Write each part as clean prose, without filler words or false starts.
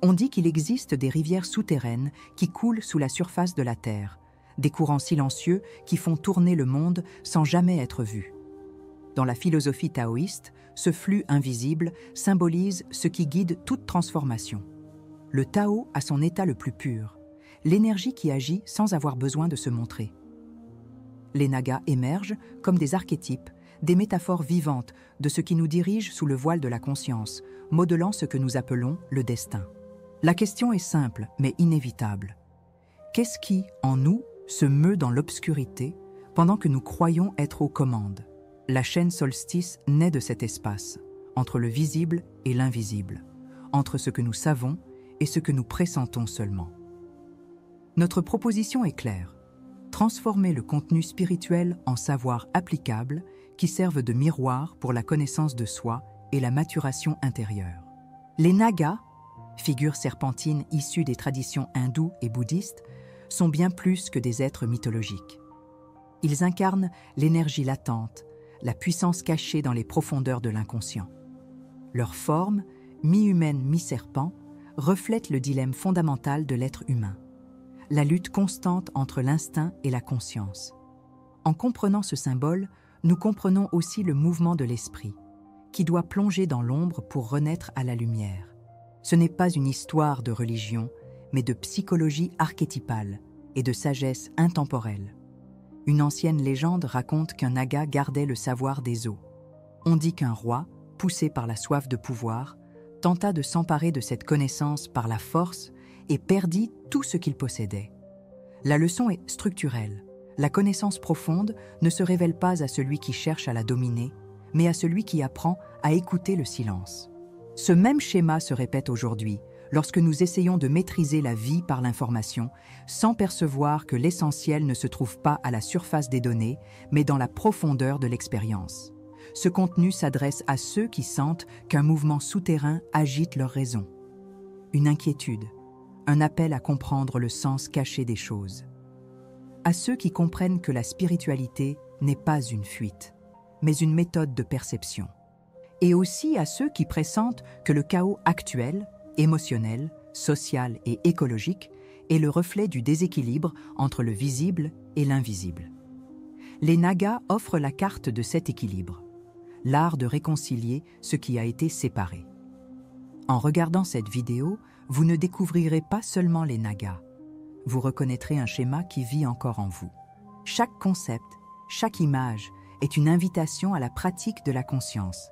On dit qu'il existe des rivières souterraines qui coulent sous la surface de la Terre, des courants silencieux qui font tourner le monde sans jamais être vus. Dans la philosophie taoïste, ce flux invisible symbolise ce qui guide toute transformation. Le Tao a son état le plus pur, l'énergie qui agit sans avoir besoin de se montrer. Les nagas émergent comme des archétypes, des métaphores vivantes de ce qui nous dirige sous le voile de la conscience, modelant ce que nous appelons le destin. La question est simple, mais inévitable. Qu'est-ce qui, en nous, se meut dans l'obscurité pendant que nous croyons être aux commandes? La chaîne Solstice naît de cet espace, entre le visible et l'invisible, entre ce que nous savons et ce que nous pressentons seulement. Notre proposition est claire. Transformer le contenu spirituel en savoir applicable qui servent de miroir pour la connaissance de soi et la maturation intérieure. Les nagas, figures serpentines issues des traditions hindoues et bouddhistes, sont bien plus que des êtres mythologiques. Ils incarnent l'énergie latente, la puissance cachée dans les profondeurs de l'inconscient. Leur forme, mi-humaine, mi-serpent, reflète le dilemme fondamental de l'être humain, la lutte constante entre l'instinct et la conscience. En comprenant ce symbole, nous comprenons aussi le mouvement de l'esprit, qui doit plonger dans l'ombre pour renaître à la lumière. Ce n'est pas une histoire de religion, mais de psychologie archétypale et de sagesse intemporelle. Une ancienne légende raconte qu'un naga gardait le savoir des eaux. On dit qu'un roi, poussé par la soif de pouvoir, tenta de s'emparer de cette connaissance par la force et perdit tout ce qu'il possédait. La leçon est structurelle. La connaissance profonde ne se révèle pas à celui qui cherche à la dominer, mais à celui qui apprend à écouter le silence. Ce même schéma se répète aujourd'hui, lorsque nous essayons de maîtriser la vie par l'information, sans percevoir que l'essentiel ne se trouve pas à la surface des données, mais dans la profondeur de l'expérience. Ce contenu s'adresse à ceux qui sentent qu'un mouvement souterrain agite leur raison. Une inquiétude, un appel à comprendre le sens caché des choses. À ceux qui comprennent que la spiritualité n'est pas une fuite, mais une méthode de perception. Et aussi à ceux qui pressentent que le chaos actuel, émotionnel, social et écologique, est le reflet du déséquilibre entre le visible et l'invisible. Les nagas offrent la carte de cet équilibre, l'art de réconcilier ce qui a été séparé. En regardant cette vidéo, vous ne découvrirez pas seulement les nagas, vous reconnaîtrez un schéma qui vit encore en vous. Chaque concept, chaque image est une invitation à la pratique de la conscience,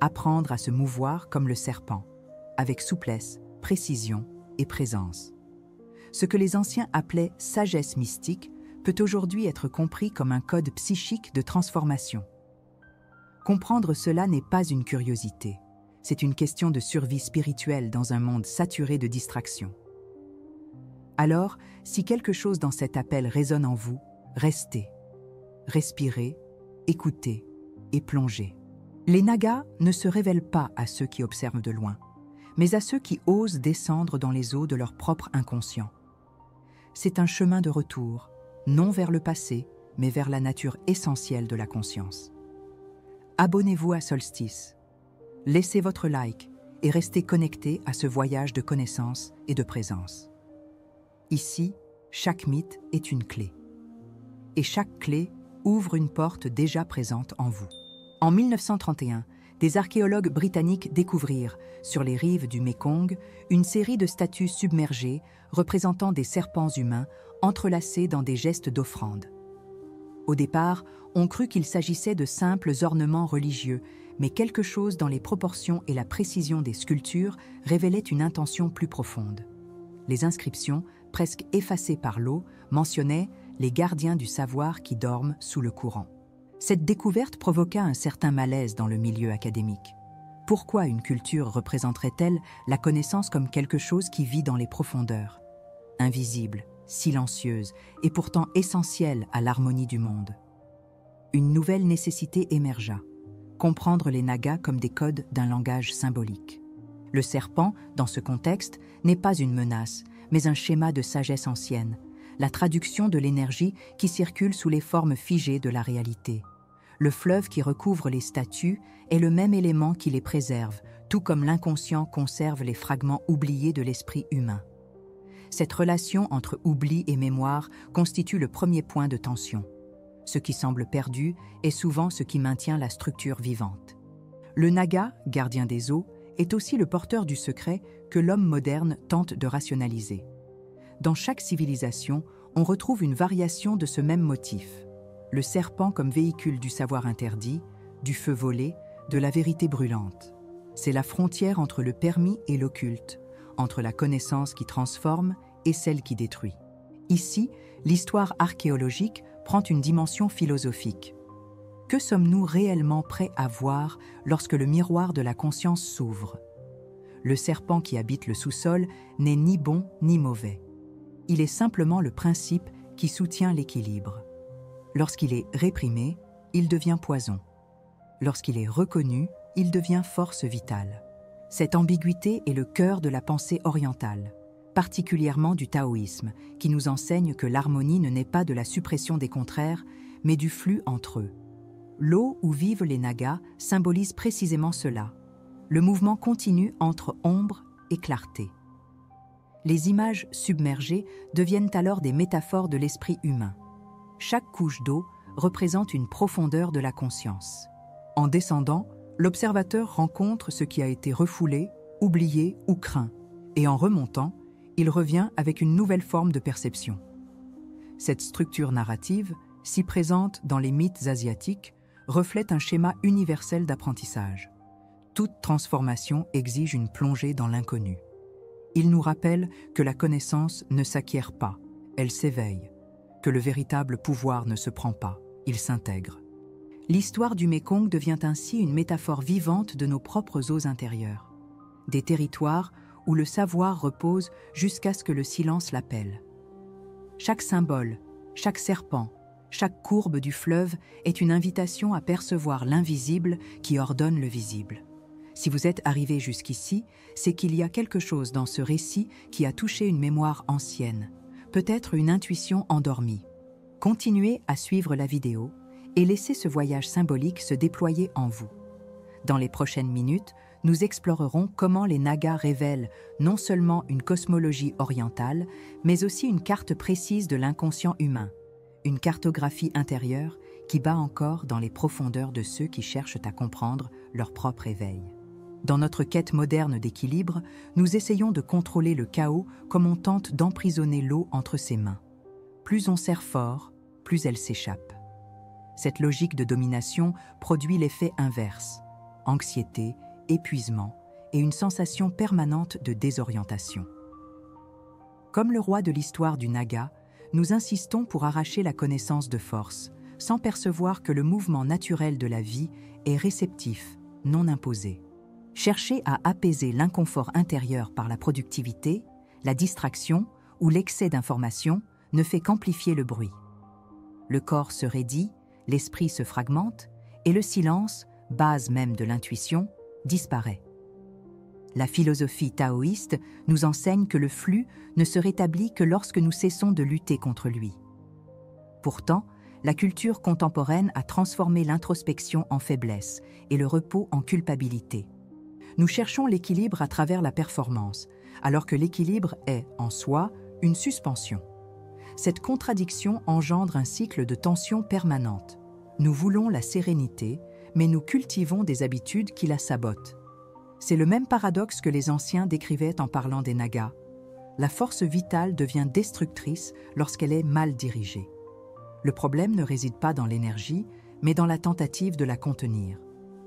apprendre à se mouvoir comme le serpent, avec souplesse, précision et présence. Ce que les anciens appelaient sagesse mystique peut aujourd'hui être compris comme un code psychique de transformation. Comprendre cela n'est pas une curiosité, c'est une question de survie spirituelle dans un monde saturé de distractions. Alors, si quelque chose dans cet appel résonne en vous, restez, respirez, écoutez et plongez. Les nagas ne se révèlent pas à ceux qui observent de loin, mais à ceux qui osent descendre dans les eaux de leur propre inconscient. C'est un chemin de retour, non vers le passé, mais vers la nature essentielle de la conscience. Abonnez-vous à Solstice, laissez votre like et restez connectés à ce voyage de connaissance et de présence. Ici, chaque mythe est une clé. Et chaque clé ouvre une porte déjà présente en vous. En 1931, des archéologues britanniques découvrirent, sur les rives du Mékong, une série de statues submergées représentant des serpents humains entrelacés dans des gestes d'offrande. Au départ, on crut qu'il s'agissait de simples ornements religieux, mais quelque chose dans les proportions et la précision des sculptures révélait une intention plus profonde. Les inscriptions, presque effacées par l'eau, mentionnaient les gardiens du savoir qui dorment sous le courant. Cette découverte provoqua un certain malaise dans le milieu académique. Pourquoi une culture représenterait-elle la connaissance comme quelque chose qui vit dans les profondeurs, invisible, silencieuse et pourtant essentielle à l'harmonie du monde? Une nouvelle nécessité émergea, comprendre les nagas comme des codes d'un langage symbolique. Le serpent, dans ce contexte, n'est pas une menace, mais un schéma de sagesse ancienne, la traduction de l'énergie qui circule sous les formes figées de la réalité. Le fleuve qui recouvre les statues est le même élément qui les préserve, tout comme l'inconscient conserve les fragments oubliés de l'esprit humain. Cette relation entre oubli et mémoire constitue le premier point de tension. Ce qui semble perdu est souvent ce qui maintient la structure vivante. Le naga, gardien des eaux, est aussi le porteur du secret que l'homme moderne tente de rationaliser. Dans chaque civilisation, on retrouve une variation de ce même motif. Le serpent comme véhicule du savoir interdit, du feu volé, de la vérité brûlante. C'est la frontière entre le permis et l'occulte, entre la connaissance qui transforme et celle qui détruit. Ici, l'histoire archéologique prend une dimension philosophique. Que sommes-nous réellement prêts à voir lorsque le miroir de la conscience s'ouvre? Le serpent qui habite le sous-sol n'est ni bon ni mauvais. Il est simplement le principe qui soutient l'équilibre. Lorsqu'il est réprimé, il devient poison. Lorsqu'il est reconnu, il devient force vitale. Cette ambiguïté est le cœur de la pensée orientale, particulièrement du taoïsme, qui nous enseigne que l'harmonie ne naît pas de la suppression des contraires, mais du flux entre eux. L'eau où vivent les nagas symbolise précisément cela, le mouvement continu entre ombre et clarté. Les images submergées deviennent alors des métaphores de l'esprit humain. Chaque couche d'eau représente une profondeur de la conscience. En descendant, l'observateur rencontre ce qui a été refoulé, oublié ou craint, et en remontant, il revient avec une nouvelle forme de perception. Cette structure narrative, si présente dans les mythes asiatiques, reflète un schéma universel d'apprentissage. Toute transformation exige une plongée dans l'inconnu. Il nous rappelle que la connaissance ne s'acquiert pas, elle s'éveille, que le véritable pouvoir ne se prend pas, il s'intègre. L'histoire du Mékong devient ainsi une métaphore vivante de nos propres eaux intérieures, des territoires où le savoir repose jusqu'à ce que le silence l'appelle. Chaque symbole, chaque serpent, chaque courbe du fleuve est une invitation à percevoir l'invisible qui ordonne le visible. Si vous êtes arrivé jusqu'ici, c'est qu'il y a quelque chose dans ce récit qui a touché une mémoire ancienne, peut-être une intuition endormie. Continuez à suivre la vidéo et laissez ce voyage symbolique se déployer en vous. Dans les prochaines minutes, nous explorerons comment les nagas révèlent non seulement une cosmologie orientale, mais aussi une carte précise de l'inconscient humain, une cartographie intérieure qui bat encore dans les profondeurs de ceux qui cherchent à comprendre leur propre éveil. Dans notre quête moderne d'équilibre, nous essayons de contrôler le chaos comme on tente d'emprisonner l'eau entre ses mains. Plus on serre fort, plus elle s'échappe. Cette logique de domination produit l'effet inverse, anxiété, épuisement et une sensation permanente de désorientation. Comme le roi de l'histoire du naga, nous insistons pour arracher la connaissance de force, sans percevoir que le mouvement naturel de la vie est réceptif, non imposé. Chercher à apaiser l'inconfort intérieur par la productivité, la distraction ou l'excès d'information ne fait qu'amplifier le bruit. Le corps se raidit, l'esprit se fragmente et le silence, base même de l'intuition, disparaît. La philosophie taoïste nous enseigne que le flux ne se rétablit que lorsque nous cessons de lutter contre lui. Pourtant, la culture contemporaine a transformé l'introspection en faiblesse et le repos en culpabilité. Nous cherchons l'équilibre à travers la performance, alors que l'équilibre est, en soi, une suspension. Cette contradiction engendre un cycle de tension permanente. Nous voulons la sérénité, mais nous cultivons des habitudes qui la sabotent. C'est le même paradoxe que les anciens décrivaient en parlant des nagas. La force vitale devient destructrice lorsqu'elle est mal dirigée. Le problème ne réside pas dans l'énergie, mais dans la tentative de la contenir.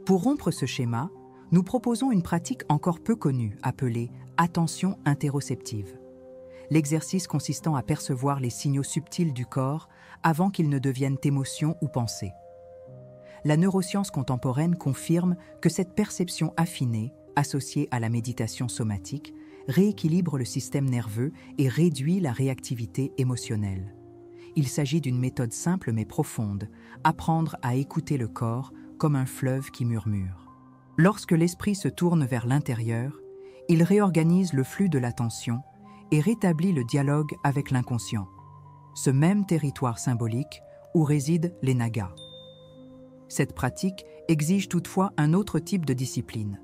Pour rompre ce schéma, nous proposons une pratique encore peu connue, appelée « attention interoceptive ». L'exercice consistant à percevoir les signaux subtils du corps avant qu'ils ne deviennent émotions ou pensées. La neuroscience contemporaine confirme que cette perception affinée, associée à la méditation somatique, rééquilibre le système nerveux et réduit la réactivité émotionnelle. Il s'agit d'une méthode simple mais profonde, apprendre à écouter le corps comme un fleuve qui murmure. Lorsque l'esprit se tourne vers l'intérieur, il réorganise le flux de l'attention et rétablit le dialogue avec l'inconscient, ce même territoire symbolique où résident les nagas. Cette pratique exige toutefois un autre type de discipline.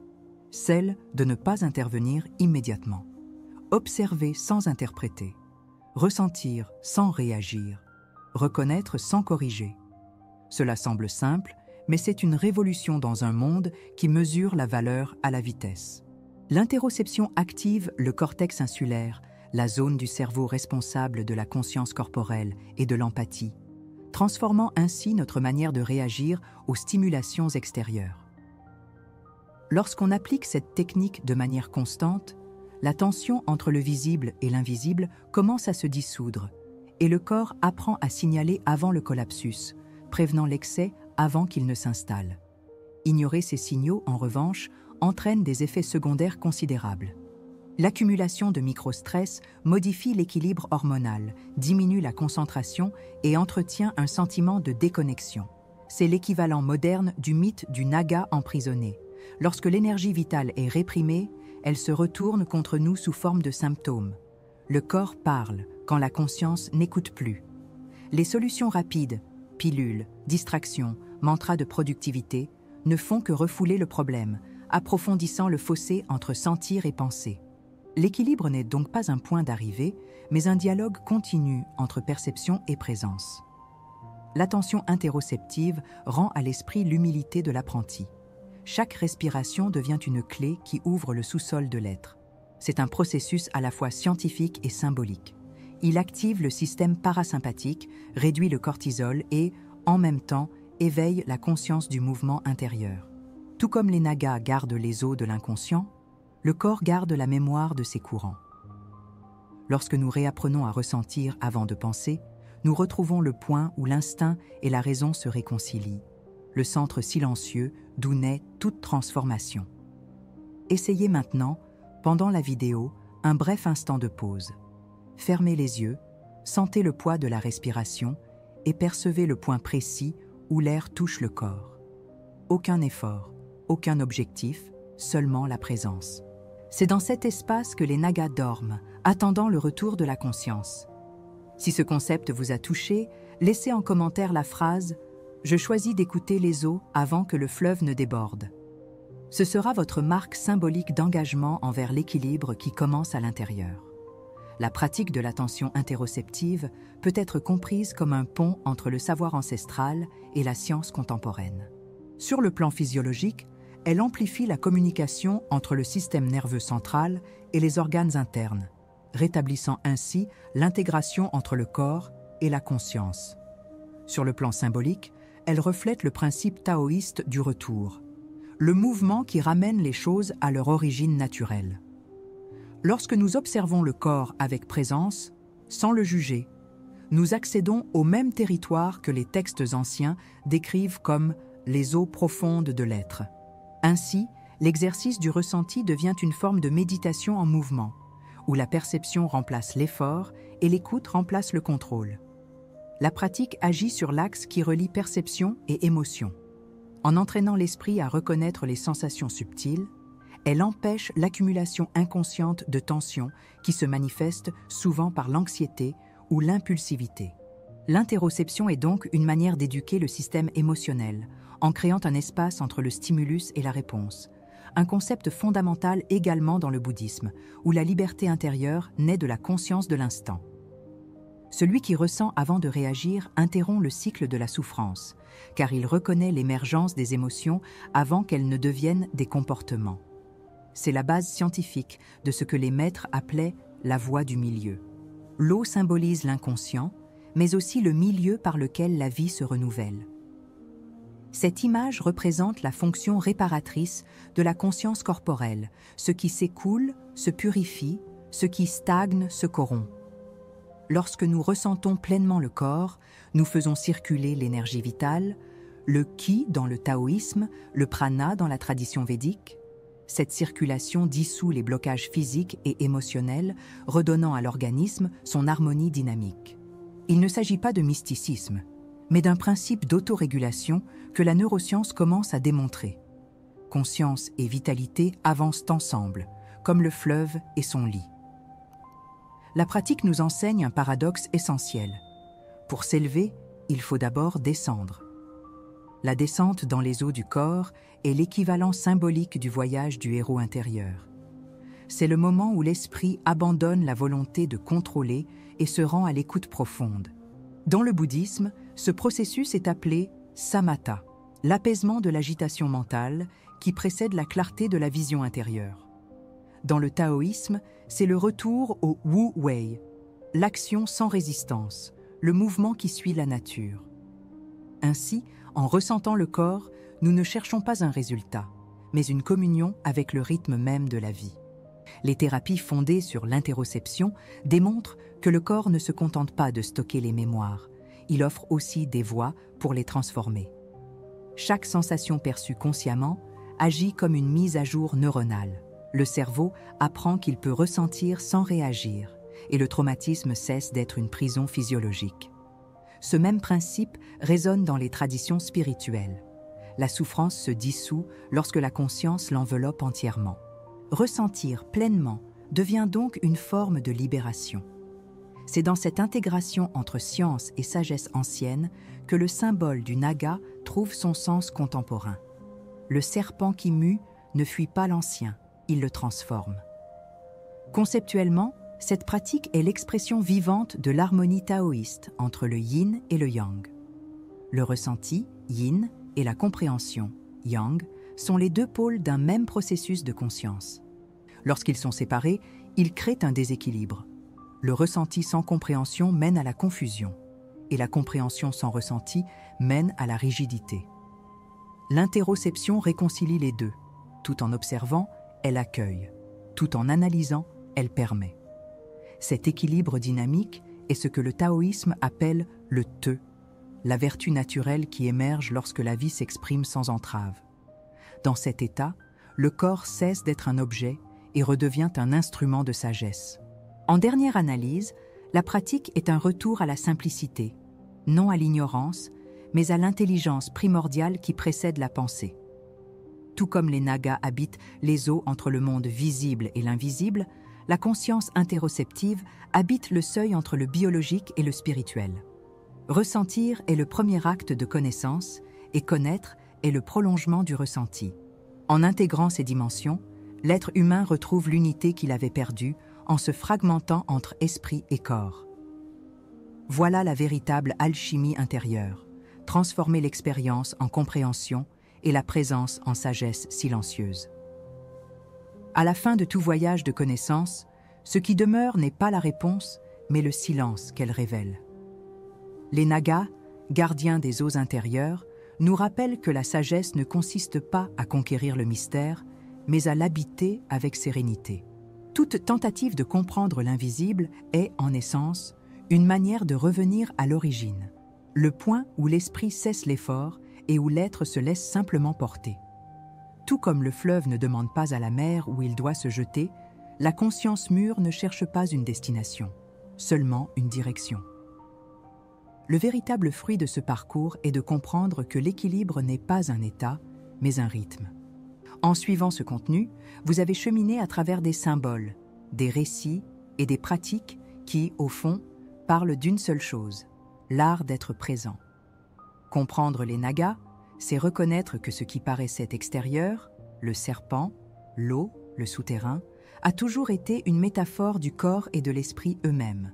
celle de ne pas intervenir immédiatement. Observer sans interpréter, ressentir sans réagir, reconnaître sans corriger. Cela semble simple, mais c'est une révolution dans un monde qui mesure la valeur à la vitesse. L'interoception active le cortex insulaire, la zone du cerveau responsable de la conscience corporelle et de l'empathie, transformant ainsi notre manière de réagir aux stimulations extérieures. Lorsqu'on applique cette technique de manière constante, la tension entre le visible et l'invisible commence à se dissoudre et le corps apprend à signaler avant le collapsus, prévenant l'excès avant qu'il ne s'installe. Ignorer ces signaux, en revanche, entraîne des effets secondaires considérables. L'accumulation de microstress modifie l'équilibre hormonal, diminue la concentration et entretient un sentiment de déconnexion. C'est l'équivalent moderne du mythe du naga emprisonné. Lorsque l'énergie vitale est réprimée, elle se retourne contre nous sous forme de symptômes. Le corps parle quand la conscience n'écoute plus. Les solutions rapides, pilules, distractions, mantras de productivité, ne font que refouler le problème, approfondissant le fossé entre sentir et penser. L'équilibre n'est donc pas un point d'arrivée, mais un dialogue continu entre perception et présence. L'attention interoceptive rend à l'esprit l'humilité de l'apprenti. Chaque respiration devient une clé qui ouvre le sous-sol de l'être. C'est un processus à la fois scientifique et symbolique. Il active le système parasympathique, réduit le cortisol et, en même temps, éveille la conscience du mouvement intérieur. Tout comme les nagas gardent les os de l'inconscient, le corps garde la mémoire de ses courants. Lorsque nous réapprenons à ressentir avant de penser, nous retrouvons le point où l'instinct et la raison se réconcilient, le centre silencieux d'où naît toute transformation. Essayez maintenant, pendant la vidéo, un bref instant de pause. Fermez les yeux, sentez le poids de la respiration et percevez le point précis où l'air touche le corps. Aucun effort, aucun objectif, seulement la présence. C'est dans cet espace que les nagas dorment, attendant le retour de la conscience. Si ce concept vous a touché, laissez en commentaire la phrase « Je choisis d'écouter les eaux avant que le fleuve ne déborde ». Ce sera votre marque symbolique d'engagement envers l'équilibre qui commence à l'intérieur. La pratique de l'attention interoceptive peut être comprise comme un pont entre le savoir ancestral et la science contemporaine. Sur le plan physiologique, elle amplifie la communication entre le système nerveux central et les organes internes, rétablissant ainsi l'intégration entre le corps et la conscience. Sur le plan symbolique, elle reflète le principe taoïste du retour, le mouvement qui ramène les choses à leur origine naturelle. Lorsque nous observons le corps avec présence, sans le juger, nous accédons au même territoire que les textes anciens décrivent comme les eaux profondes de l'être. Ainsi, l'exercice du ressenti devient une forme de méditation en mouvement, où la perception remplace l'effort et l'écoute remplace le contrôle. La pratique agit sur l'axe qui relie perception et émotion. En entraînant l'esprit à reconnaître les sensations subtiles, elle empêche l'accumulation inconsciente de tensions qui se manifestent souvent par l'anxiété ou l'impulsivité. L'interoception est donc une manière d'éduquer le système émotionnel, en créant un espace entre le stimulus et la réponse. Un concept fondamental également dans le bouddhisme, où la liberté intérieure naît de la conscience de l'instant. Celui qui ressent avant de réagir interrompt le cycle de la souffrance, car il reconnaît l'émergence des émotions avant qu'elles ne deviennent des comportements. C'est la base scientifique de ce que les maîtres appelaient la voie du milieu. L'eau symbolise l'inconscient, mais aussi le milieu par lequel la vie se renouvelle. Cette image représente la fonction réparatrice de la conscience corporelle. Ce qui s'écoule se purifie, ce qui stagne se corrompt. Lorsque nous ressentons pleinement le corps, nous faisons circuler l'énergie vitale, le ki dans le taoïsme, le prana dans la tradition védique. Cette circulation dissout les blocages physiques et émotionnels, redonnant à l'organisme son harmonie dynamique. Il ne s'agit pas de mysticisme, mais d'un principe d'autorégulation que la neuroscience commence à démontrer. Conscience et vitalité avancent ensemble, comme le fleuve et son lit. La pratique nous enseigne un paradoxe essentiel. Pour s'élever, il faut d'abord descendre. La descente dans les eaux du corps est l'équivalent symbolique du voyage du héros intérieur. C'est le moment où l'esprit abandonne la volonté de contrôler et se rend à l'écoute profonde. Dans le bouddhisme, ce processus est appelé samatha, l'apaisement de l'agitation mentale qui précède la clarté de la vision intérieure. Dans le taoïsme, c'est le retour au Wu Wei, l'action sans résistance, le mouvement qui suit la nature. Ainsi, en ressentant le corps, nous ne cherchons pas un résultat, mais une communion avec le rythme même de la vie. Les thérapies fondées sur l'interoception démontrent que le corps ne se contente pas de stocker les mémoires, il offre aussi des voies pour les transformer. Chaque sensation perçue consciemment agit comme une mise à jour neuronale. Le cerveau apprend qu'il peut ressentir sans réagir, et le traumatisme cesse d'être une prison physiologique. Ce même principe résonne dans les traditions spirituelles. La souffrance se dissout lorsque la conscience l'enveloppe entièrement. Ressentir pleinement devient donc une forme de libération. C'est dans cette intégration entre science et sagesse ancienne que le symbole du naga trouve son sens contemporain. Le serpent qui mue ne fuit pas l'ancien, il le transforme. Conceptuellement, cette pratique est l'expression vivante de l'harmonie taoïste entre le yin et le yang. Le ressenti, yin, et la compréhension, yang, sont les deux pôles d'un même processus de conscience. Lorsqu'ils sont séparés, ils créent un déséquilibre. Le ressenti sans compréhension mène à la confusion, et la compréhension sans ressenti mène à la rigidité. L'interoception réconcilie les deux. Tout en observant, elle accueille. Tout en analysant, elle permet. Cet équilibre dynamique est ce que le taoïsme appelle le te, la vertu naturelle qui émerge lorsque la vie s'exprime sans entrave. Dans cet état, le corps cesse d'être un objet et redevient un instrument de sagesse. En dernière analyse, la pratique est un retour à la simplicité, non à l'ignorance, mais à l'intelligence primordiale qui précède la pensée. Tout comme les nagas habitent les eaux entre le monde visible et l'invisible, la conscience interoceptive habite le seuil entre le biologique et le spirituel. Ressentir est le premier acte de connaissance et connaître est le prolongement du ressenti. En intégrant ces dimensions, l'être humain retrouve l'unité qu'il avait perdue en se fragmentant entre esprit et corps. Voilà la véritable alchimie intérieure, transformer l'expérience en compréhension et la présence en sagesse silencieuse. À la fin de tout voyage de connaissance, ce qui demeure n'est pas la réponse, mais le silence qu'elle révèle. Les nagas, gardiens des eaux intérieures, nous rappellent que la sagesse ne consiste pas à conquérir le mystère, mais à l'habiter avec sérénité. Toute tentative de comprendre l'invisible est, en essence, une manière de revenir à l'origine, le point où l'esprit cesse l'effort et où l'être se laisse simplement porter. Tout comme le fleuve ne demande pas à la mer où il doit se jeter, la conscience mûre ne cherche pas une destination, seulement une direction. Le véritable fruit de ce parcours est de comprendre que l'équilibre n'est pas un état, mais un rythme. En suivant ce contenu, vous avez cheminé à travers des symboles, des récits et des pratiques qui, au fond, parlent d'une seule chose, l'art d'être présent. Comprendre les nagas, c'est reconnaître que ce qui paraissait extérieur, le serpent, l'eau, le souterrain, a toujours été une métaphore du corps et de l'esprit eux-mêmes.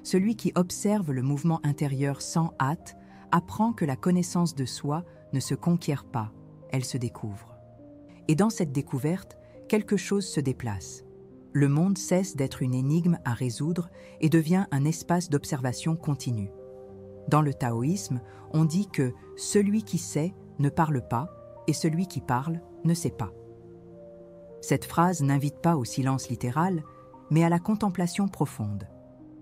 Celui qui observe le mouvement intérieur sans hâte apprend que la connaissance de soi ne se conquiert pas, elle se découvre. Et dans cette découverte, quelque chose se déplace. Le monde cesse d'être une énigme à résoudre et devient un espace d'observation continue. Dans le taoïsme, on dit que celui qui sait ne parle pas et celui qui parle ne sait pas. Cette phrase n'invite pas au silence littéral, mais à la contemplation profonde.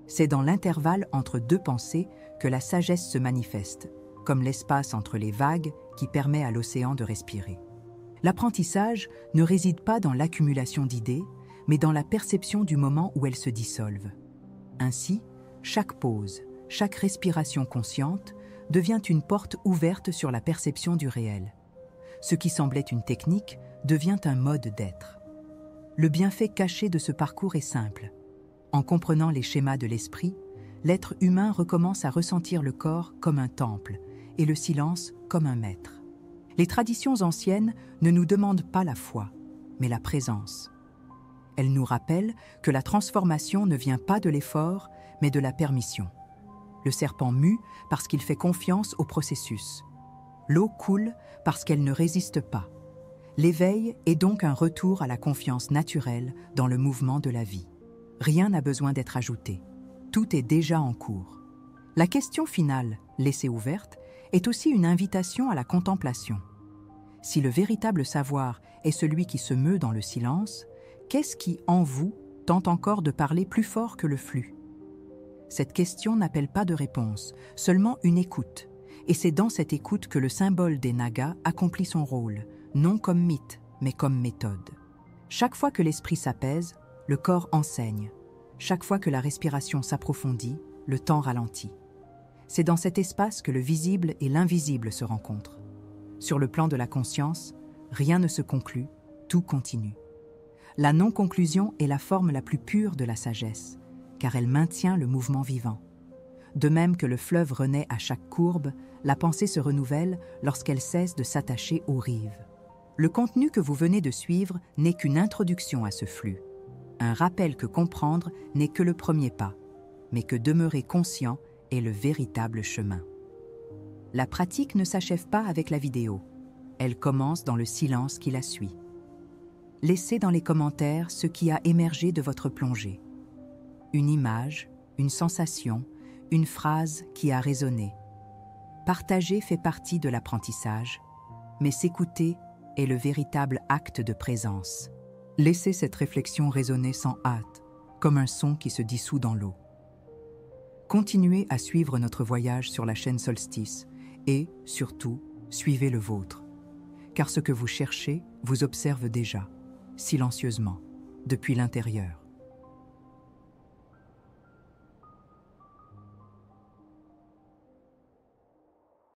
C'est dans l'intervalle entre deux pensées que la sagesse se manifeste, comme l'espace entre les vagues qui permet à l'océan de respirer. L'apprentissage ne réside pas dans l'accumulation d'idées, mais dans la perception du moment où elles se dissolvent. Ainsi, chaque pause, chaque respiration consciente devient une porte ouverte sur la perception du réel. Ce qui semblait une technique devient un mode d'être. Le bienfait caché de ce parcours est simple. En comprenant les schémas de l'esprit, l'être humain recommence à ressentir le corps comme un temple et le silence comme un maître. Les traditions anciennes ne nous demandent pas la foi, mais la présence. Elles nous rappellent que la transformation ne vient pas de l'effort, mais de la permission. Le serpent mue parce qu'il fait confiance au processus. L'eau coule parce qu'elle ne résiste pas. L'éveil est donc un retour à la confiance naturelle dans le mouvement de la vie. Rien n'a besoin d'être ajouté. Tout est déjà en cours. La question finale, laissée ouverte, est aussi une invitation à la contemplation. Si le véritable savoir est celui qui se meut dans le silence, qu'est-ce qui, en vous, tente encore de parler plus fort que le flux? Cette question n'appelle pas de réponse, seulement une écoute. Et c'est dans cette écoute que le symbole des Nagas accomplit son rôle, non comme mythe, mais comme méthode. Chaque fois que l'esprit s'apaise, le corps enseigne. Chaque fois que la respiration s'approfondit, le temps ralentit. C'est dans cet espace que le visible et l'invisible se rencontrent. Sur le plan de la conscience, rien ne se conclut, tout continue. La non-conclusion est la forme la plus pure de la sagesse, car elle maintient le mouvement vivant. De même que le fleuve renaît à chaque courbe, la pensée se renouvelle lorsqu'elle cesse de s'attacher aux rives. Le contenu que vous venez de suivre n'est qu'une introduction à ce flux. Un rappel que comprendre n'est que le premier pas, mais que demeurer conscient est le véritable chemin. La pratique ne s'achève pas avec la vidéo. Elle commence dans le silence qui la suit. Laissez dans les commentaires ce qui a émergé de votre plongée. Une image, une sensation, une phrase qui a résonné. Partager fait partie de l'apprentissage, mais s'écouter est le véritable acte de présence. Laissez cette réflexion résonner sans hâte, comme un son qui se dissout dans l'eau. Continuez à suivre notre voyage sur la chaîne Solstice et, surtout, suivez le vôtre. Car ce que vous cherchez vous observe déjà, silencieusement, depuis l'intérieur.